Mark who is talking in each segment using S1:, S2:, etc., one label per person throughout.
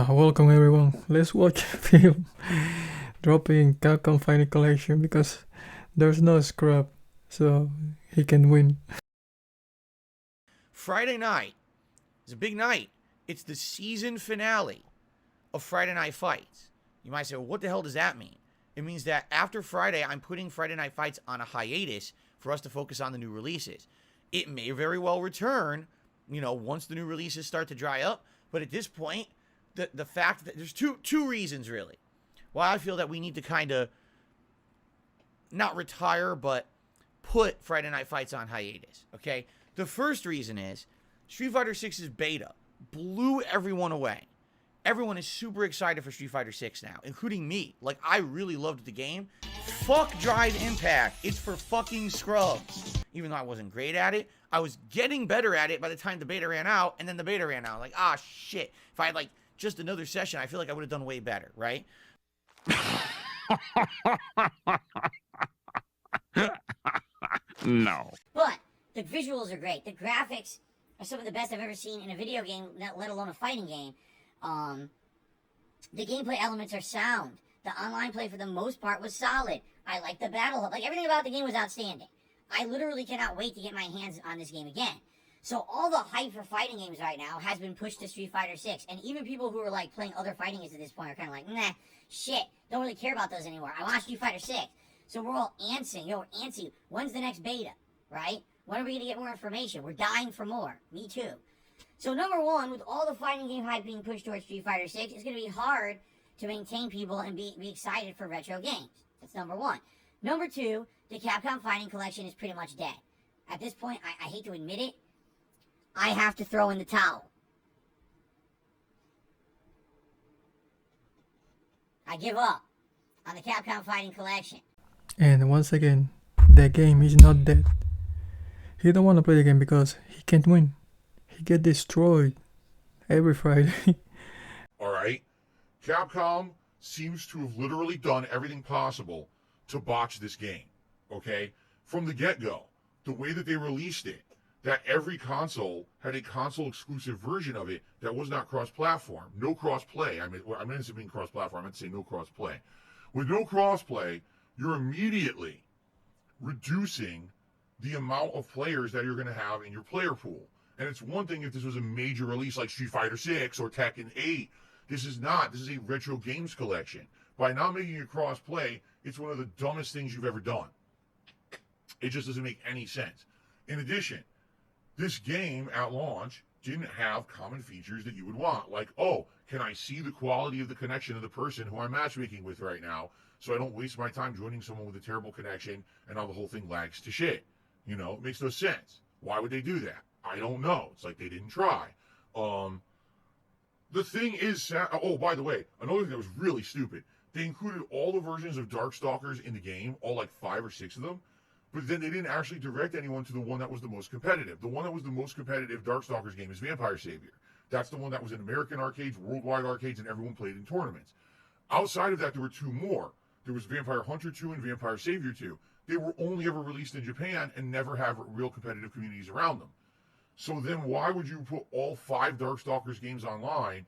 S1: Welcome everyone. Let's watch a film dropping Capcom Final Collection because there's no scrub, so he can win.
S2: Friday night is a big night. It's the season finale of Friday Night Fights. You might say, well, what the hell does that mean? It means that after Friday, I'm putting Friday Night Fights on a hiatus for us to focus on the new releases. It may very well return, once the new releases start to dry up. But at this point, the fact that there's two reasons really why I feel that we need to kind of not retire, but put Friday Night Fights on hiatus. Okay, the first reason is Street Fighter 6's beta blew everyone away. Everyone is super excited for Street Fighter 6 now, including me. Like, I really loved the game. Fuck Drive Impact. It's for fucking scrubs. Even though I wasn't great at it, I was getting better at it by the time the beta ran out, and then the beta ran out. Like, shit. If I had, just another session, I feel like I would have done way better, right?
S3: No.
S4: But the visuals are great. The graphics are some of the best I've ever seen in a video game, let alone a fighting game. The gameplay elements are sound. The online play, for the most part, was solid. I like the battle hub. Everything about the game was outstanding. I literally cannot wait to get my hands on this game again. So all the hype for fighting games right now has been pushed to Street Fighter 6. And even people who are, playing other fighting games at this point are kind of like, nah, shit, don't really care about those anymore. I want Street Fighter 6. So we're all antsy. We're antsy. When's the next beta, right? When are we going to get more information? We're dying for more. Me too. So number one, with all the fighting game hype being pushed towards Street Fighter 6, it's going to be hard to maintain people and be excited for retro games. That's number one. Number two, the Capcom Fighting Collection is pretty much dead. At this point, I hate to admit it, I have to throw in the towel. I give up on the Capcom Fighting Collection.
S1: And once again, the game is not dead. He don't want to play the game because he can't win. He get destroyed every Friday.
S5: Alright? Capcom seems to have literally done everything possible to botch this game. Okay? From the get-go, the way that they released it, that every console had a console-exclusive version of it that was not cross-platform. No cross-play. I meant to mean cross-platform. I meant to say no cross-play. With no cross-play, you're immediately reducing the amount of players that you're going to have in your player pool. And it's one thing if this was a major release like Street Fighter 6 or Tekken 8. This is not. This is a retro games collection. By not making it cross-play, it's one of the dumbest things you've ever done. It just doesn't make any sense. In addition, this game at launch didn't have common features that you would want. Like, can I see the quality of the connection of the person who I'm matchmaking with right now so I don't waste my time joining someone with a terrible connection and now the whole thing lags to shit? It makes no sense. Why would they do that? I don't know. It's like they didn't try. The thing is, by the way, another thing that was really stupid. They included all the versions of Darkstalkers in the game, all 5 or 6 of them, but then they didn't actually direct anyone to the one that was the most competitive. The one that was the most competitive Darkstalkers game is Vampire Savior. That's the one that was in American arcades, worldwide arcades, and everyone played in tournaments. Outside of that, there were 2 more. There was Vampire Hunter 2 and Vampire Savior 2. They were only ever released in Japan and never have real competitive communities around them. So then why would you put all 5 Darkstalkers games online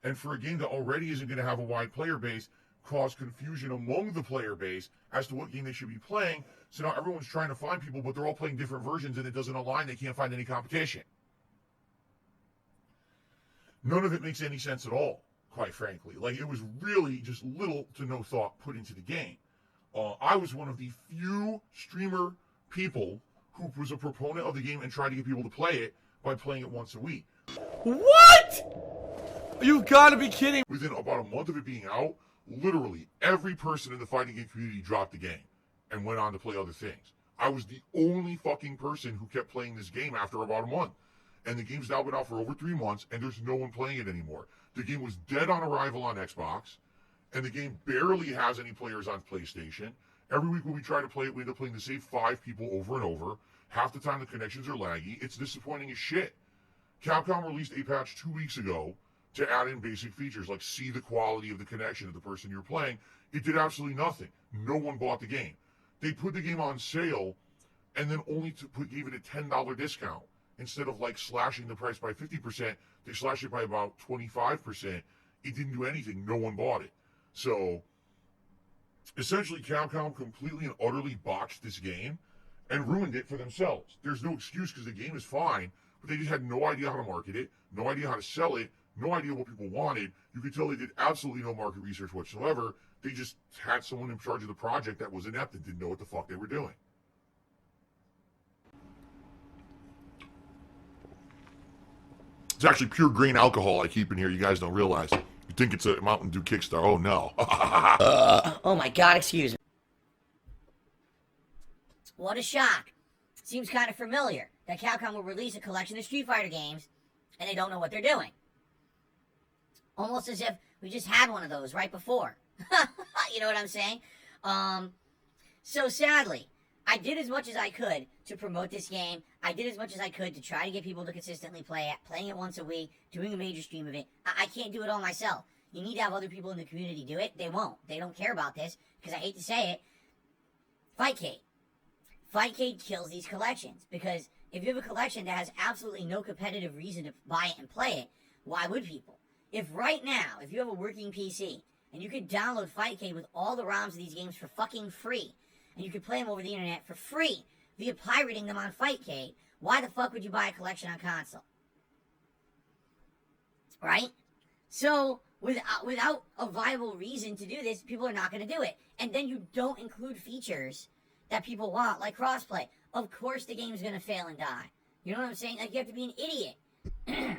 S5: and for a game that already isn't going to have a wide player base, cause confusion among the player base as to what game they should be playing? So now everyone's trying to find people, but they're all playing different versions and it doesn't align. They can't find any competition. None of it makes any sense at all, quite frankly. It was really just little to no thought put into the game. I was one of the few streamer people who was a proponent of the game and tried to get people to play it by playing it once a week.
S2: What? You've got to be kidding.
S5: Within about a month of it being out, literally every person in the fighting game community dropped the game and went on to play other things. I was the only fucking person who kept playing this game after about a month. And the game's now been out for over 3 months, and there's no one playing it anymore. The game was dead on arrival on Xbox, and the game barely has any players on PlayStation. Every week when we try to play it, we end up playing the same 5 people over and over. Half the time the connections are laggy. It's disappointing as shit. Capcom released a patch 2 weeks ago to add in basic features like see the quality of the connection of the person you're playing. It did absolutely nothing. No one bought the game. They put the game on sale and then only gave it a $10 discount. Instead of slashing the price by 50%, they slashed it by about 25%. It didn't do anything. No one bought it. So essentially, Capcom completely and utterly botched this game and ruined it for themselves. There's no excuse because the game is fine, but they just had no idea how to market it, no idea how to sell it, no idea what people wanted. You could tell they did absolutely no market research whatsoever. They just had someone in charge of the project that was inept and didn't know what the fuck they were doing. It's actually pure grain alcohol I keep in here. You guys don't realize. You think it's a Mountain Dew Kickstarter. Oh, no.
S4: Oh my god, excuse me. What a shock. Seems kind of familiar that Capcom will release a collection of Street Fighter games and they don't know what they're doing. Almost as if we just had one of those right before. You know what I'm saying? So sadly, I did as much as I could to promote this game. I did as much as I could to try to get people to consistently play it, playing it once a week, doing a major stream of it. I can't do it all myself. You need to have other people in the community do it. They won't. They don't care about this because I hate to say it. Fightcade. Fightcade kills these collections because if you have a collection that has absolutely no competitive reason to buy it and play it, why would people? If right now, if you have a working PC and you could download Fightcade with all the ROMs of these games for fucking free, and you could play them over the internet for free via pirating them on Fightcade, why the fuck would you buy a collection on console? Right? So, without a viable reason to do this, people are not going to do it. And then you don't include features that people want, like crossplay. Of course the game's going to fail and die. You know what I'm saying? Like, you have to be an idiot.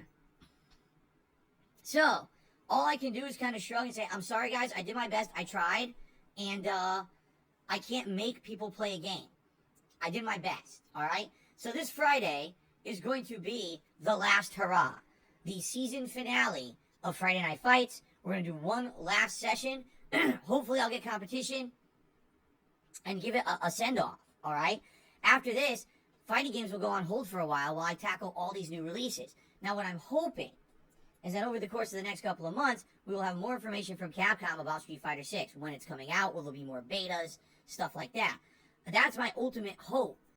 S4: So, all I can do is kind of shrug and say, I'm sorry guys, I did my best, I tried, and I can't make people play a game. I did my best, alright? So this Friday is going to be the last hurrah. The season finale of Friday Night Fights. We're going to do one last session. Hopefully I'll get competition and give it a send-off, alright? After this, fighting games will go on hold for a while I tackle all these new releases. Now what I'm hoping is that over the course of the next couple of months, we will have more information from Capcom about Street Fighter 6. When it's coming out, will there be more betas, stuff like that. That's my ultimate hope